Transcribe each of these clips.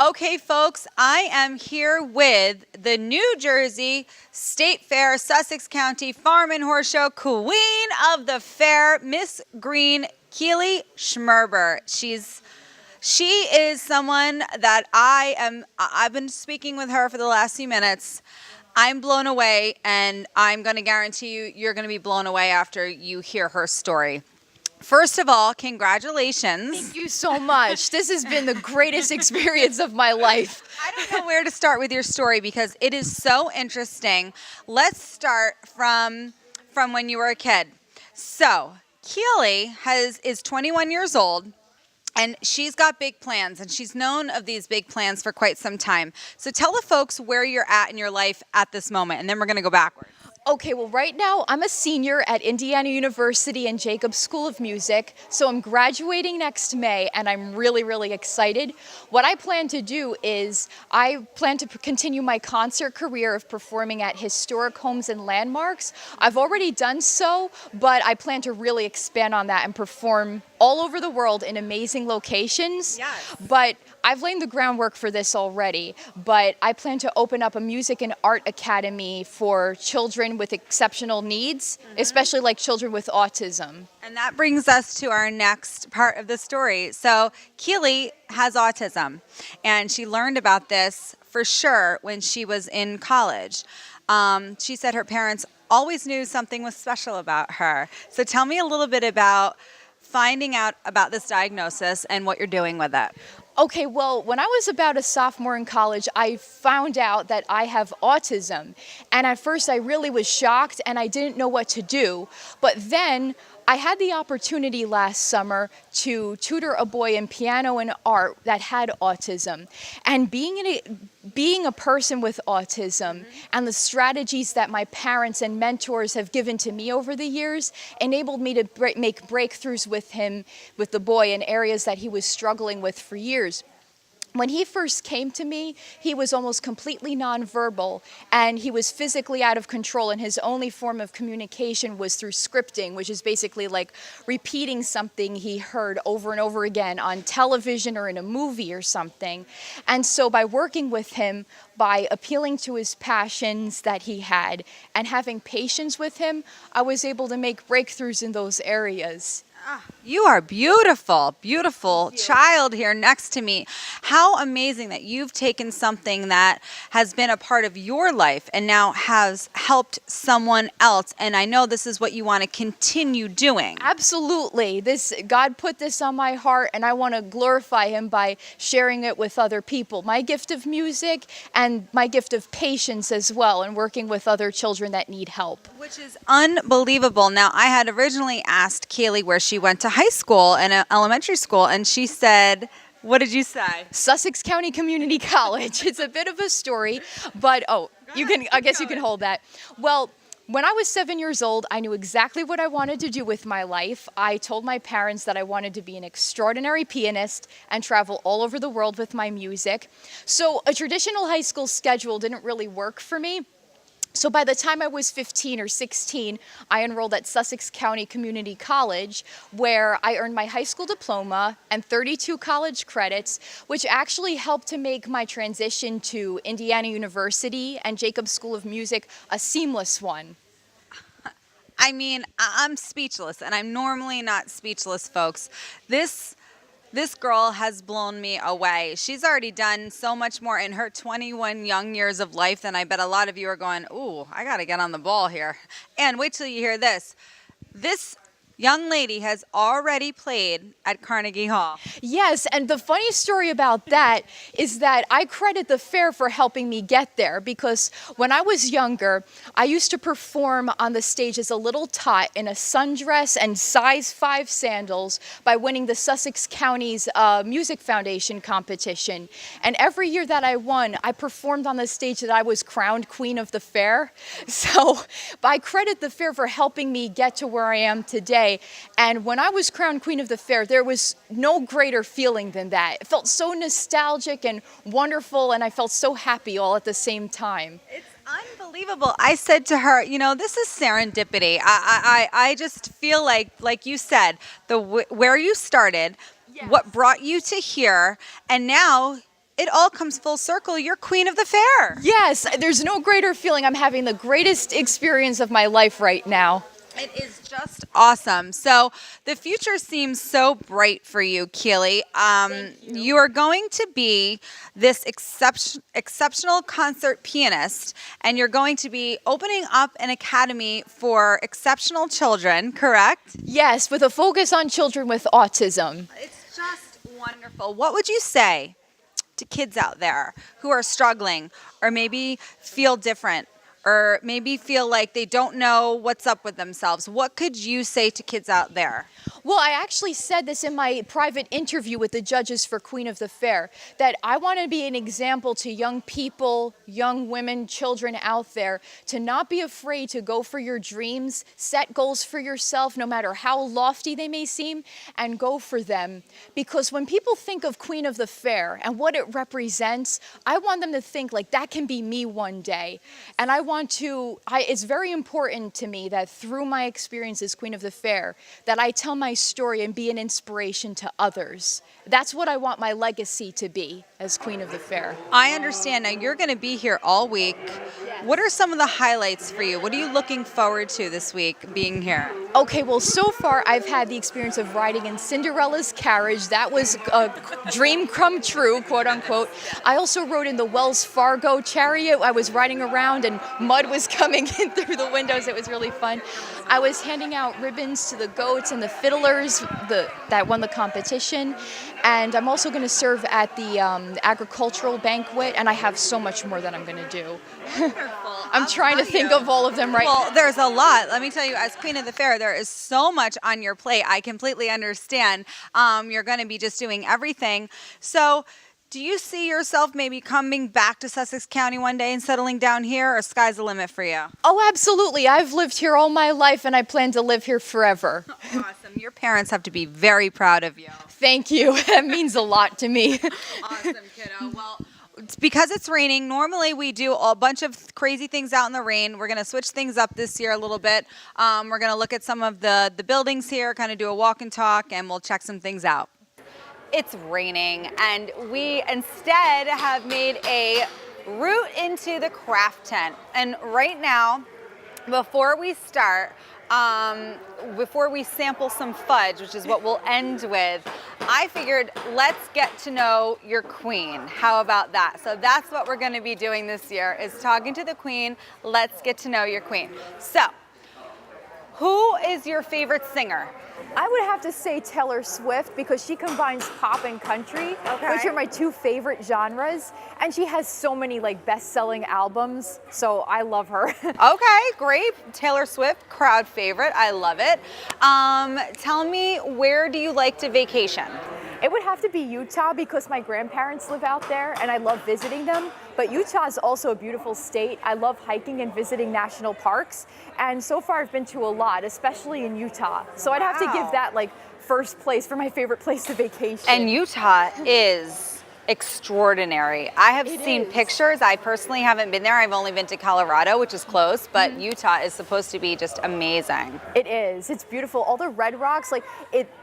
Okay, folks, I am here with the New Jersey State Fair Sussex County Farm and Horse Show Queen of the Fair, Miss Green Keely Schmerber. She is someone that I've been speaking with her for the last few minutes. I'm blown away, and I'm going to guarantee you're going to be blown away after you hear her story. First of all, congratulations. Thank you so much. This has been the greatest experience of my life. I don't know where to start with your story because it is so interesting. Let's start from when you were a kid. So, Keely is 21 years old, and she's got big plans, and she's known of these big plans for quite some time. So tell the folks where you're at in your life at this moment, and then we're going to go backwards. Okay, well, right now I'm a senior at Indiana University and Jacobs School of Music, so I'm graduating next May, and I'm really, really excited. What I plan to do is I plan to continue my concert career of performing at historic homes and landmarks. I've already done so, but I plan to really expand on that and perform all over the world in amazing locations. Yes. But I've laid the groundwork for this already, but I plan to open up a music and art academy for children with exceptional needs, especially like children with autism. And that brings us to our next part of the story. So Keely has autism, and she learned about this for sure when she was in college. She said her parents always knew something was special about her. So tell me a little bit about finding out about this diagnosis and what you're doing with it. Okay, well, when I was about a sophomore in college, I found out that I have autism. And at first I really was shocked and I didn't know what to do. But then I had the opportunity last summer to tutor a boy in piano and art that had autism. And being a person with autism and the strategies that my parents and mentors have given to me over the years enabled me to make breakthroughs with him, with the boy, in areas that he was struggling with for years. When he first came to me, he was almost completely nonverbal, and he was physically out of control, and his only form of communication was through scripting, which is basically like repeating something he heard over and over again on television or in a movie or something. And so by working with him, by appealing to his passions that he had, and having patience with him, I was able to make breakthroughs in those areas. You are beautiful, beautiful child here next to me. How amazing that you've taken something that has been a part of your life and now has helped someone else. And I know this is what you want to continue doing. Absolutely. God put this on my heart, and I want to glorify him by sharing it with other people. My gift of music and my gift of patience as well, and working with other children that need help. Which is unbelievable. Now, I had originally asked Keely where she went to high school and elementary school, and she said, what did you say? Sussex County Community College. It's a bit of a story, but I guess you can hold that. Well, when I was 7 years old, I knew exactly what I wanted to do with my life. I told my parents that I wanted to be an extraordinary pianist and travel all over the world with my music. So a traditional high school schedule didn't really work for me. So by the time I was 15 or 16, I enrolled at Sussex County Community College, where I earned my high school diploma and 32 college credits, which actually helped to make my transition to Indiana University and Jacobs School of Music a seamless one. I mean, I'm speechless, and I'm normally not speechless, folks. This girl has blown me away. She's already done so much more in her 21 young years of life than I bet a lot of you are going, ooh, I got to get on the ball here. And wait till you hear this. This young lady has already played at Carnegie Hall. Yes, and the funny story about that is that I credit the fair for helping me get there, because when I was younger, I used to perform on the stage as a little tot in a sundress and size 5 sandals by winning the Sussex County's Music Foundation competition. And every year that I won, I performed on the stage that I was crowned Queen of the Fair. So I credit the fair for helping me get to where I am today. And when I was crowned Queen of the Fair, there was no greater feeling than that. It felt so nostalgic and wonderful, and I felt so happy all at the same time. It's unbelievable. I said to her, this is serendipity. I just feel like you said, where you started, Yes. what brought you to here, and now it all comes full circle. You're queen of the fair. Yes, there's no greater feeling. I'm having the greatest experience of my life right now. It is just awesome. So the future seems so bright for you, Keely. You are going to be this exceptional concert pianist, and you're going to be opening up an academy for exceptional children, correct? Yes, with a focus on children with autism. It's just wonderful. What would you say to kids out there who are struggling or maybe feel different or maybe feel like they don't know what's up with themselves? What could you say to kids out there? Well, I actually said this in my private interview with the judges for Queen of the Fair, that I want to be an example to young people, young women, children out there, to not be afraid to go for your dreams, set goals for yourself, no matter how lofty they may seem, and go for them. Because when people think of Queen of the Fair and what it represents, I want them to think like that can be me one day. And it's very important to me that through my experience as Queen of the Fair, that I tell my story and be an inspiration to others. That's what I want my legacy to be as Queen of the Fair. I understand. Now, you're going to be here all week. What are some of the highlights for you? What are you looking forward to this week being here? Okay, well, so far I've had the experience of riding in Cinderella's carriage. That was a dream come true, quote unquote. I also rode in the Wells Fargo chariot. I was riding around and mud was coming in through the windows. It was really fun. I was handing out ribbons to the goats and the fiddlers that won the competition. And I'm also going to serve at the agricultural banquet, and I have so much more that I'm going to do. I'm trying to think of all of them right now. Well, there's a lot. Let me tell you, as Queen of the Fair, there is so much on your plate. I completely understand. You're going to be just doing everything. So do you see yourself maybe coming back to Sussex County one day and settling down here, or sky's the limit for you? Oh, absolutely. I've lived here all my life, and I plan to live here forever. Awesome. Your parents have to be very proud of you. Thank you. That means a lot to me. Awesome, kiddo. Well, because it's raining, normally we do a bunch of crazy things out in the rain. We're going to switch things up this year a little bit. We're going to look at some of the buildings here, kind of do a walk and talk, and we'll check some things out. It's raining, and we instead have made a route into the craft tent. And right now, before we start, before we sample some fudge, which is what we'll end with, I figured let's get to know your queen. How about that? So that's what we're going to be doing this year, is talking to the queen. Let's get to know your queen. So, who is your favorite singer? I would have to say Taylor Swift, because she combines pop and country, which are my two favorite genres, and she has so many best-selling albums, so I love her. Okay, great. Taylor Swift, crowd favorite. I love it. Tell me, where do you like to vacation? It would have to be Utah, because my grandparents live out there and I love visiting them. But Utah is also a beautiful state. I love hiking and visiting national parks. And so far I've been to a lot, especially in Utah. So I'd have to give that first place for my favorite place to vacation. And Utah is extraordinary. I have seen pictures. I personally haven't been there. I've only been to Colorado, which is close, but Utah is supposed to be just amazing. It is. It's beautiful. All the red rocks,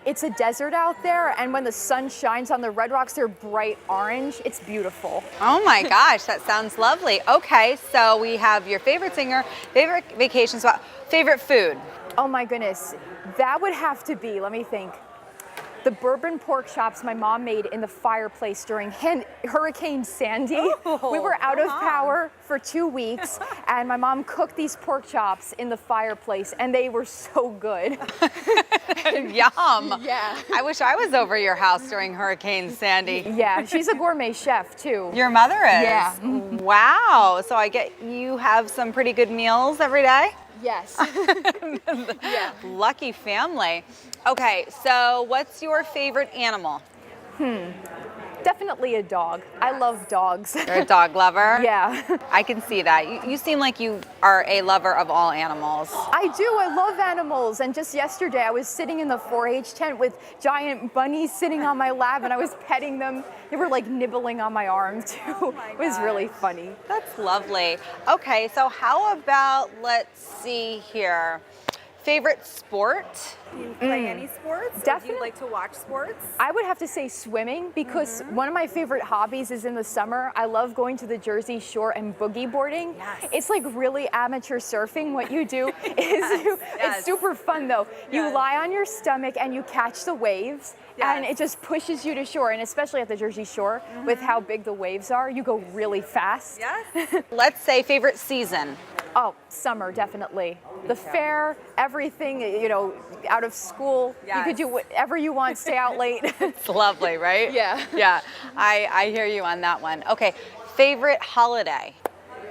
it's a desert out there, and when the sun shines on the red rocks, they're bright orange. It's beautiful. Oh my gosh, that sounds lovely. Okay, so we have your favorite singer, favorite vacation spot, favorite food. Oh my goodness. That would have to be, let me think, the bourbon pork chops my mom made in the fireplace during Hurricane Sandy. We were out of power for 2 weeks, and my mom cooked these pork chops in the fireplace, and they were so good. Yum. Yeah. I wish I was over your house during Hurricane Sandy. Yeah, she's a gourmet chef too. Your mother is? Yeah. Wow. So I get you have some pretty good meals every day? Yes. Yeah. Lucky family. Okay, so what's your favorite animal? Definitely a dog. I love dogs. You're a dog lover? Yeah. I can see that. You seem like you are a lover of all animals. I do. I love animals. And just yesterday, I was sitting in the 4-H tent with giant bunnies sitting on my lap, and I was petting them. They were nibbling on my arm too. It was really funny. That's lovely. Okay, so how about, let's see here. Favorite sport? Do you play any sports? Or do Definitely. you like to watch sports? I would have to say swimming because one of my favorite hobbies is in the summer. I love going to the Jersey Shore and boogie boarding. Yes. It's like really amateur surfing. What you do is yes. it's super fun though. You Yes. lie on your stomach and you catch the waves. And Yes. it just pushes you to shore, and especially at the Jersey Shore, with how big the waves are, you go really fast. Yes. Let's say favorite season. Oh, summer, definitely. The fair, everything, you know, out of school. You could do Yes. whatever you want, stay out late. It's lovely, right? Yeah. Yeah, I hear you on that one. Okay, favorite holiday.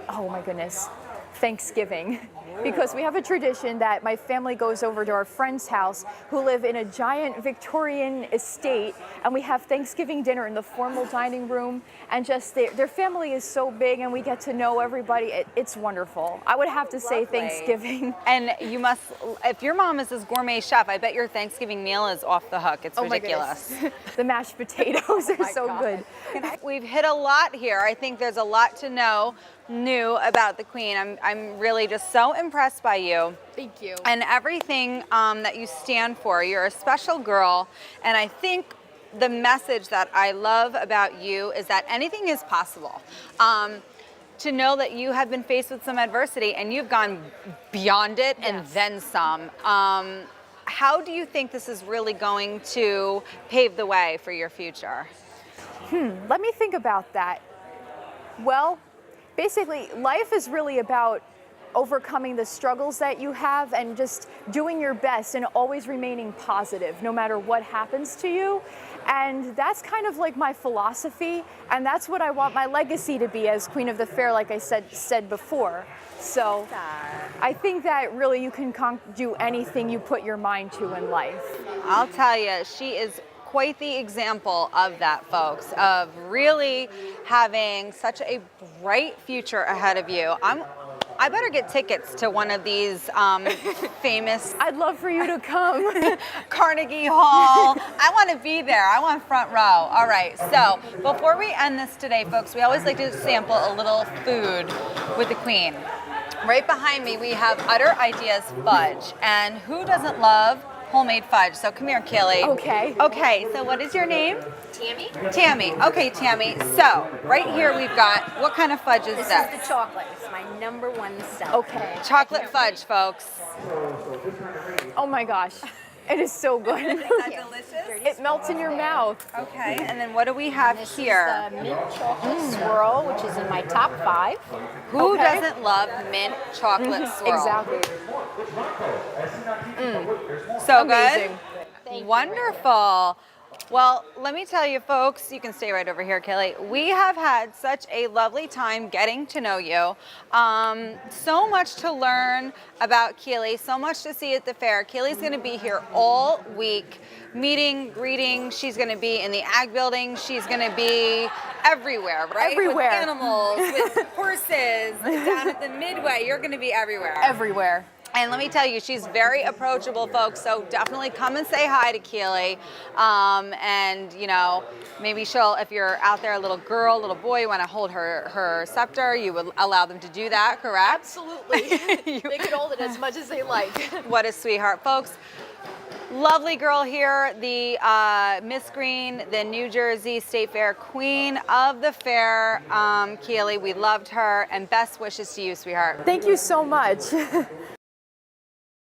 Oh my goodness, Thanksgiving. Because we have a tradition that my family goes over to our friend's house who live in a giant Victorian estate, and we have Thanksgiving dinner in the formal dining room, and just their family is so big and we get to know everybody. It's wonderful. I would have to say Lovely. Thanksgiving. And you must, if your mom is this gourmet chef, I bet your Thanksgiving meal is off the hook. It's Oh my ridiculous. goodness. The mashed potatoes are so God. good. We've hit a lot here. I think there's a lot to know new about the Queen. I'm really just so impressed by you Thank you. and everything that you stand for. You're a special girl, and I think the message that I love about you is that anything is possible. To know that you have been faced with some adversity and you've gone beyond it and Yes. then some. How do you think this is really going to pave the way for your future? Let me think about that. Well, basically, life is really about overcoming the struggles that you have and just doing your best and always remaining positive no matter what happens to you. And that's kind of like my philosophy, and that's what I want my legacy to be as Queen of the Fair, like I said before. So I think that really you can do anything you put your mind to in life. I'll tell you, she is quite the example of that, folks, of really having such a bright future ahead of you. I better get tickets to one of these famous I'd love for you to come. Carnegie Hall. I want to be there. I want front row. All right. So before we end this today, folks, we always like to sample a little food with the Queen. Right behind me, we have Utter Ideas Fudge. And who doesn't love homemade fudge? So come here, Keely. Okay. Okay. So what is your name? Tammy? Tammy. Okay, Tammy. So right here we've got, what kind of fudge is This this? is the chocolate. It's my number one seller. Okay. Chocolate fudge, folks. Oh my gosh. It is so good. Is that delicious? It melts in your mouth. Okay. And then what do we have This here? is the mint chocolate swirl, which is in my top 5. Who Okay. doesn't love mint chocolate swirl? Exactly. So Amazing. good. Thank you. Wonderful. Well, let me tell you, folks, you can stay right over here, Kelly. We have had such a lovely time getting to know you. So much to learn about Keely, so much to see at the fair. Keely's going to be here all week, meeting, greeting. She's going to be in the ag building. She's going to be everywhere, right? Everywhere. With animals, with horses, down at the Midway. You're going to be everywhere. Everywhere. And let me tell you, she's very approachable, folks, so definitely come and say hi to Keely. And, you know, maybe she'll, if you're out there, a little girl, little boy, you want to hold her scepter, you would allow them to do that, correct? Absolutely. They can hold it as much as they like. What a sweetheart, folks. Lovely girl here, the Miss Green, the New Jersey State Fair Queen of the Fair, Keely. We loved her, and best wishes to you, sweetheart. Thank you so much.